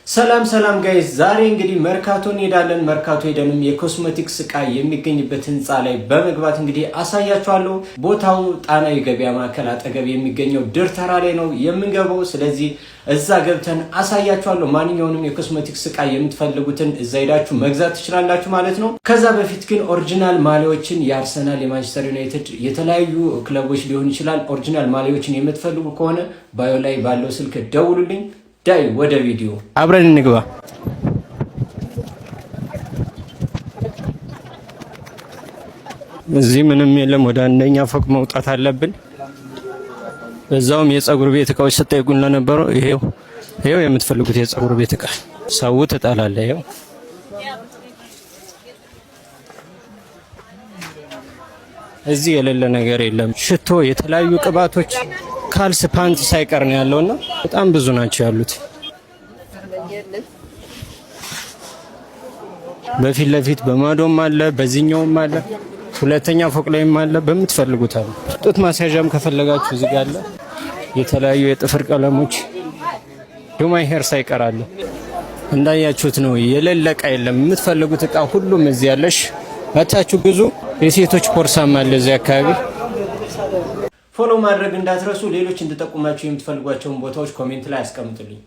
ሰላም ጋይስ ዛሬ እንግዲህ መርካቶ እንሄዳለን። መርካቶ ሄደንም የኮስሞቲክስ ዕቃ የሚገኝበት ህንጻ ላይ በመግባት እንግዲህ አሳያችኋለሁ። ቦታው ጣና የገበያ ማዕከል አጠገብ የሚገኘው ድር ተራ ላይ ነው የምንገባው። ስለዚህ እዛ ገብተን አሳያችኋለሁ። ማንኛውንም የኮስሞቲክስ ዕቃ የምትፈልጉትን እዛ ሄዳችሁ መግዛት ትችላላችሁ ማለት ነው። ከዛ በፊት ግን ኦሪጂናል ማሊያዎችን የአርሰናል፣ የማንቸስተር ዩናይትድ የተለያዩ ክለቦች ሊሆን ይችላል። ኦሪጂናል ማሊያዎችን የምትፈልጉ ከሆነ ባዮ ላይ ባለው ስልክ ደውሉልኝ። ዳይ ወደ ቪዲዮ አብረን እንግባ። እዚህ ምንም የለም። ወደ አንደኛ ፎቅ መውጣት አለብን። በዛውም የፀጉር ቤት እቃዎች ስጠይቁን ለነበረው ይሄው የምትፈልጉት የፀጉር ቤት እቃ ሰው ትጠላለ። ይሄው እዚህ የሌለ ነገር የለም። ሽቶ፣ የተለያዩ ቅባቶች፣ ካልስ፣ ፓንት ሳይቀር ነው ያለውና በጣም ብዙ ናቸው ያሉት። በፊት ለፊት በማዶም አለ፣ በዚህኛውም አለ፣ ሁለተኛ ፎቅ ላይም አለ። በምትፈልጉት አለ። ጡት ማስያዣም ከፈለጋችሁ እዚህ ጋር አለ። የተለያዩ የጥፍር ቀለሞች ዱማይ ሄር ሳይቀር አለ። እንዳያችሁት ነው የሌለ እቃ የለም። የምትፈልጉት እቃ ሁሉም እዚህ ያለሽ መታችሁ ግዙ። የሴቶች ቦርሳም አለ እዚህ አካባቢ። ፎሎ ማድረግ እንዳትረሱ። ሌሎች እንድጠቁማችሁ የምትፈልጓቸውን ቦታዎች ኮሜንት ላይ አስቀምጡልኝ።